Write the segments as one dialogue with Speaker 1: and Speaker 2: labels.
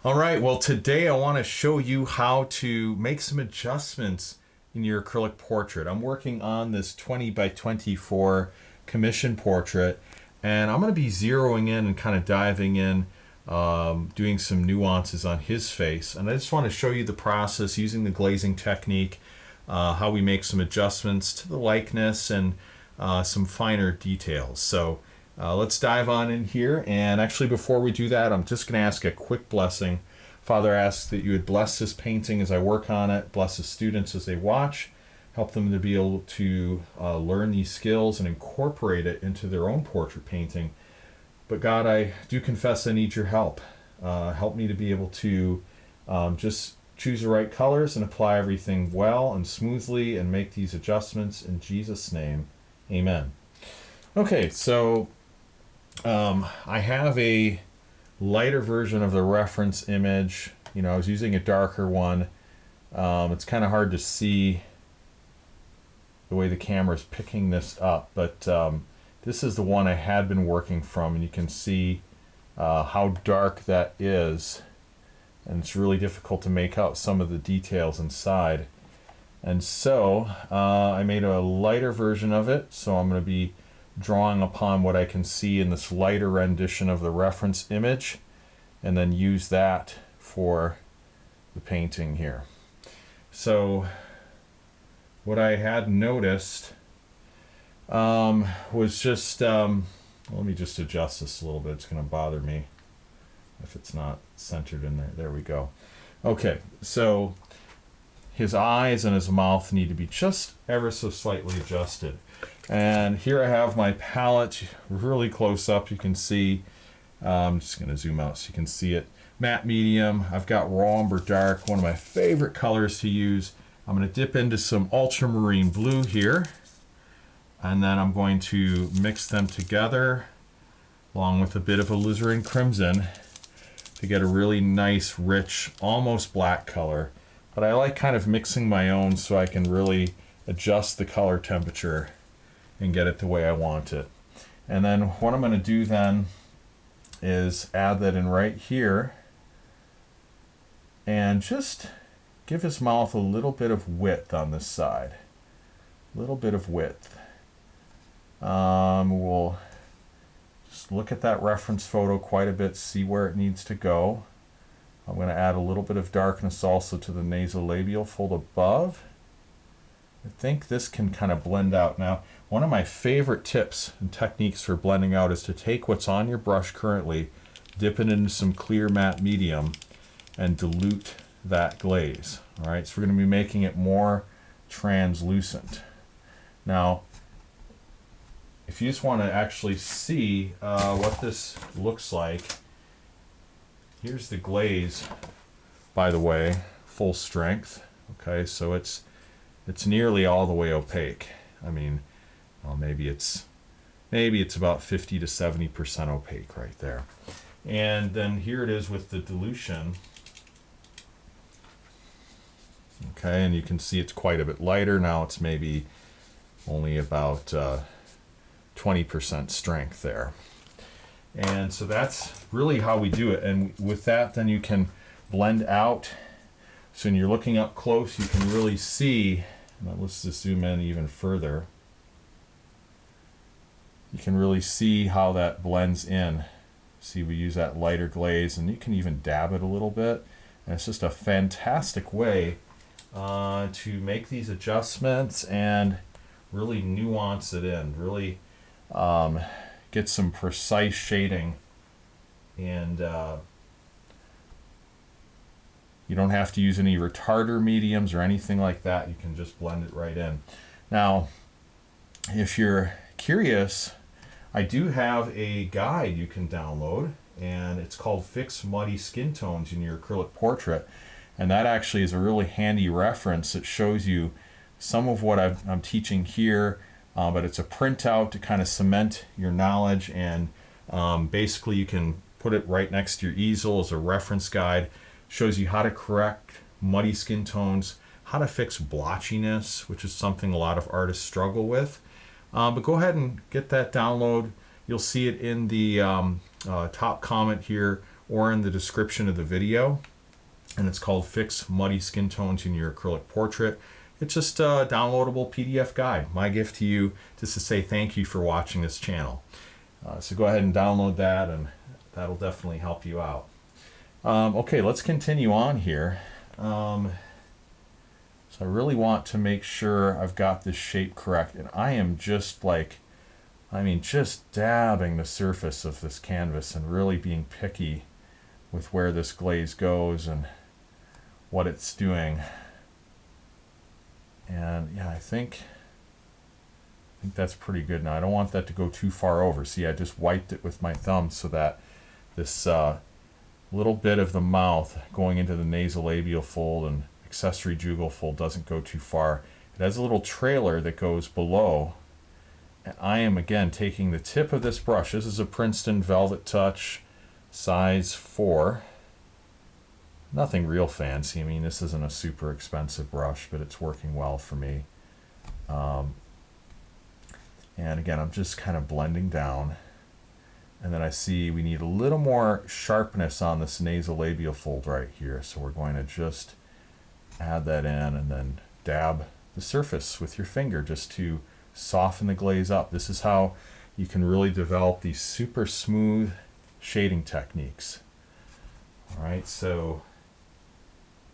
Speaker 1: All right, well, today I want to show you how to make some adjustments in your acrylic portrait. I'm working on this 20 by 24 commission portrait, and I'm going to be zeroing in and kind of diving in, doing some nuances on his face. And I just want to show you the process using the glazing technique, how we make some adjustments to the likeness and some finer details. So let's dive on in here. And actually, before we do that, I'm just going to ask a quick blessing. Father, I ask that you would bless this painting as I work on it, bless the students as they watch, help them to be able to learn these skills and incorporate it into their own portrait painting. But God, I do confess I need your help. Help me to be able to just choose the right colors and apply everything well and smoothly and make these adjustments in Jesus' name. Amen. Okay, so I have a lighter version of the reference image. You know, I was using a darker one. It's kind of hard to see the way the camera is picking this up, but this is the one I had been working from, and you can see how dark that is, and it's really difficult to make out some of the details inside. And so I made a lighter version of it, so I'm going to be drawing upon what I can see in this lighter rendition of the reference image, and then use that for the painting here. So what I had noticed was just, let me just adjust this a little bit. It's going to bother me if it's not centered in there. There we go. Okay, so his eyes and his mouth need to be just ever so slightly adjusted. And here I have my palette really close up. You can see, I'm just going to zoom out so you can see it. Matte medium. I've got raw umber dark, one of my favorite colors to use. I'm going to dip into some ultramarine blue here, and then I'm going to mix them together along with a bit of alizarin crimson to get a really nice, rich, almost black color. But I like kind of mixing my own so I can really adjust the color temperature and get it the way I want it. And then what I'm going to do then is add that in right here and just give his mouth a little bit of width on this side. A little bit of width. We'll just look at that reference photo quite a bit, see where it needs to go. I'm going to add a little bit of darkness also to the nasolabial fold above. I think this can kind of blend out. Now, one of my favorite tips and techniques for blending out is to take what's on your brush currently, dip it into some clear matte medium, and dilute that glaze. All right, so we're going to be making it more translucent. Now, if you just want to actually see what this looks like, here's the glaze, by the way, full strength. Okay, so it's nearly all the way opaque. I mean, well, maybe it's about 50 to 70% opaque right there. And then here it is with the dilution. Okay, and you can see it's quite a bit lighter now. It's maybe only about 20% strength there. And so that's really how we do it. And with that, then you can blend out. So when you're looking up close, you can really see. Let's just zoom in even further. You can really see how that blends in. See, we use that lighter glaze, and you can even dab it a little bit. And it's just a fantastic way to make these adjustments and really nuance it in. Really get some precise shading, and you don't have to use any retarder mediums or anything like that. You can just blend it right in. Now, if you're curious, I do have a guide you can download, and it's called Fix Muddy Skin Tones in Your Acrylic Portrait. And that actually is a really handy reference that shows you some of what I'm teaching here, but it's a printout to kind of cement your knowledge, and basically you can put it right next to your easel as a reference guide. Shows you how to correct muddy skin tones, how to fix blotchiness, which is something a lot of artists struggle with. But go ahead and get that download. You'll see it in the top comment here or in the description of the video. And it's called Fix Muddy Skin Tones in Your Acrylic Portrait. It's just a downloadable PDF guide. My gift to you, just to say thank you for watching this channel. So go ahead and download that, and that'll definitely help you out. Okay, let's continue on here. So I really want to make sure I've got this shape correct, and I am just like, just dabbing the surface of this canvas and really being picky with where this glaze goes and what it's doing. And yeah, I think that's pretty good. Now I don't want that to go too far over. See, I just wiped it with my thumb so that this little bit of the mouth going into the nasolabial fold and accessory jugal fold doesn't go too far. It has a little trailer that goes below. And I am again taking the tip of this brush. This is a Princeton Velvet Touch size 4. Nothing real fancy. I mean, this isn't a super expensive brush, but it's working well for me. And again, I'm just kind of blending down. And then I see we need a little more sharpness on this nasolabial fold right here. So we're going to just add that in and then dab the surface with your finger just to soften the glaze up. This is how you can really develop these super smooth shading techniques. All right, so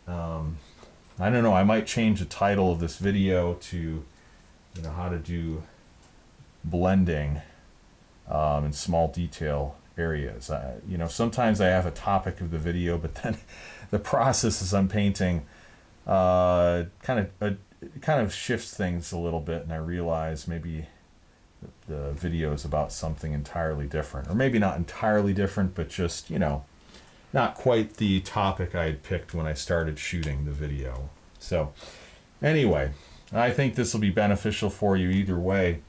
Speaker 1: I don't know, I might change the title of this video to, how to do blending in small detail areas. Sometimes I have a topic of the video, but then the process as I'm painting kind of shifts things a little bit, and I realize maybe the video is about something entirely different, or maybe not entirely different, but just, not quite the topic I had picked when I started shooting the video. So anyway, I think this will be beneficial for you either way.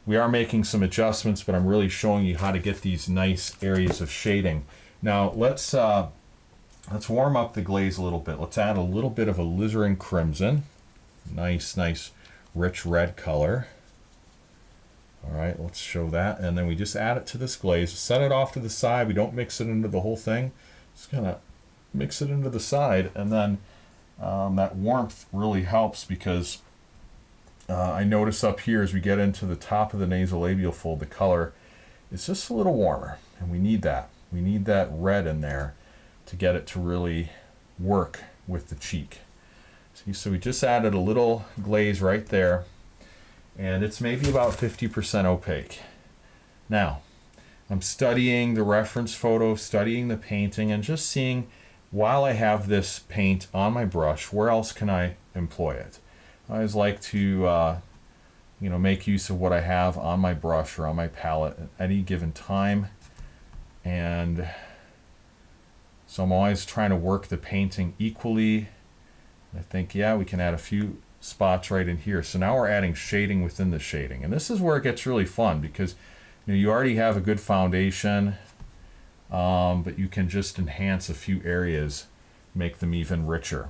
Speaker 1: We are making some adjustments, but I'm really showing you how to get these nice areas of shading. Now let's warm up the glaze a little bit. Let's add a little bit of alizarin crimson. Nice rich red color. All right, let's show that. And then we just add it to this glaze. Set it off to the side. We don't mix it into the whole thing. Just kind of mix it into the side. And then that warmth really helps because I notice up here as we get into the top of the nasolabial fold, the color is just a little warmer. And we need that. We need that red in there to get it to really work with the cheek. See, so we just added a little glaze right there, and it's maybe about 50% opaque. Now, I'm studying the reference photo, studying the painting, and just seeing, while I have this paint on my brush, where else can I employ it? I always like to make use of what I have on my brush or on my palette at any given time. And so I'm always trying to work the painting equally. I think, yeah, we can add a few spots right in here. So now we're adding shading within the shading. And this is where it gets really fun because you already have a good foundation, but you can just enhance a few areas, make them even richer.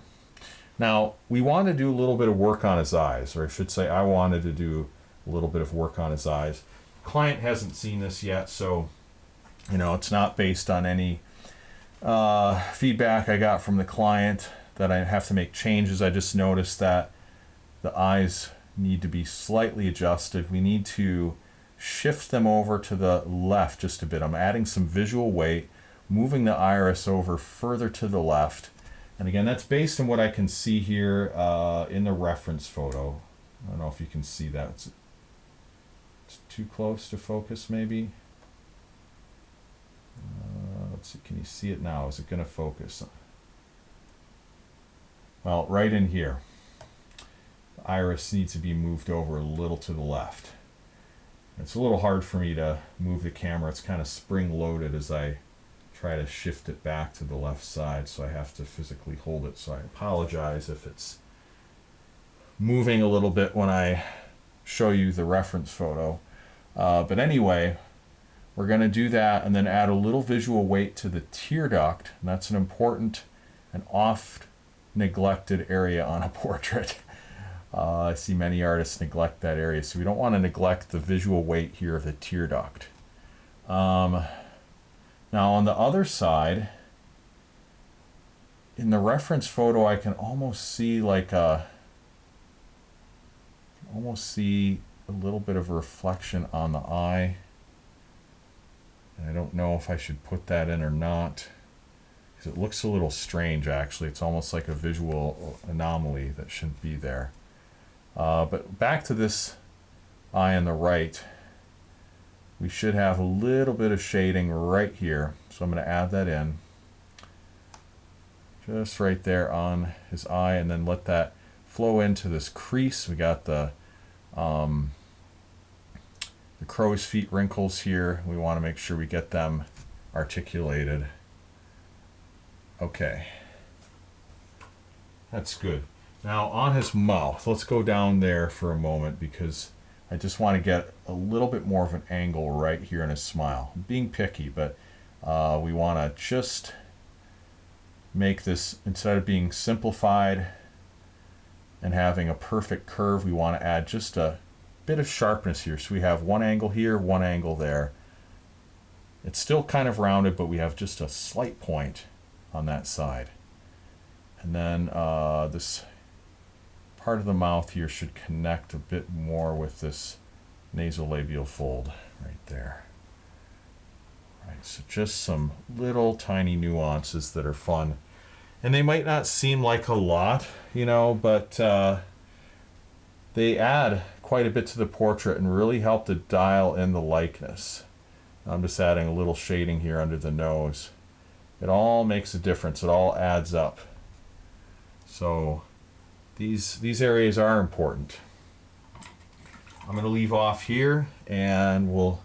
Speaker 1: Now, we want to do a little bit of work on his eyes, or I should say I wanted to do a little bit of work on his eyes. The client hasn't seen this yet, so it's not based on any feedback I got from the client that I have to make changes. I just noticed that the eyes need to be slightly adjusted. We need to shift them over to the left just a bit. I'm adding some visual weight, moving the iris over further to the left. And again, that's based on what I can see here in the reference photo. I don't know if you can see that. It's too close to focus, maybe. Let's see, can you see it now? Is it going to focus? Well, right in here. The iris needs to be moved over a little to the left. It's a little hard for me to move the camera. It's kind of spring-loaded as I try to shift it back to the left side, so I have to physically hold it. So I apologize if it's moving a little bit when I show you the reference photo. But anyway, we're going to do that and then add a little visual weight to the tear duct. And that's an important and oft neglected area on a portrait. I see many artists neglect that area, so we don't want to neglect the visual weight here of the tear duct. Now on the other side, in the reference photo, I can almost see like a little bit of a reflection on the eye. And I don't know if I should put that in or not, because it looks a little strange actually. It's almost like a visual anomaly that shouldn't be there. But back to this eye on the right, we should have a little bit of shading right here. So I'm going to add that in. Just right there on his eye, and then let that flow into this crease. We got the crow's feet wrinkles here. We want to make sure we get them articulated. Okay. That's good. Now on his mouth, let's go down there for a moment because I just want to get a little bit more of an angle right here in his smile. I'm being picky, but we want to just make this, instead of being simplified and having a perfect curve, we want to add just a bit of sharpness here. So we have one angle here, one angle there. It's still kind of rounded, but we have just a slight point on that side. And then this part of the mouth here should connect a bit more with this nasolabial fold right there. Right, so just some little tiny nuances that are fun. And they might not seem like a lot, you know, but they add quite a bit to the portrait and really help to dial in the likeness. I'm just adding a little shading here under the nose. It all makes a difference. It all adds up. So these areas are important. I'm going to leave off here and we'll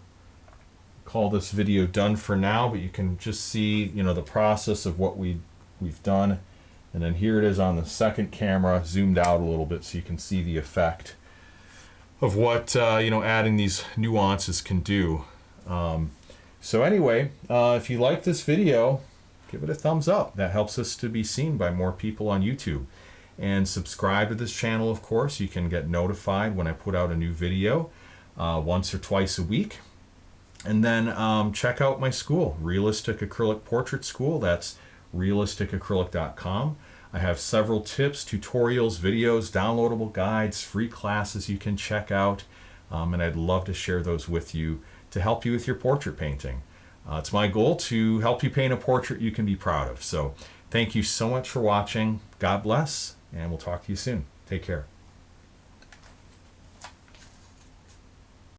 Speaker 1: call this video done for now, but you can just see, you know, the process of what we've done. And then here it is on the second camera, zoomed out a little bit so you can see the effect of what you know, adding these nuances can do. So anyway, if you like this video, give it a thumbs up. That helps us to be seen by more people on YouTube. And subscribe to this channel, of course. You can get notified when I put out a new video once or twice a week. And then check out my school, Realistic Acrylic Portrait School. That's realisticacrylic.com. I have several tips, tutorials, videos, downloadable guides, free classes you can check out. And I'd love to share those with you to help you with your portrait painting. It's my goal to help you paint a portrait you can be proud of. So thank you so much for watching. God bless, and we'll talk to you soon. Take care.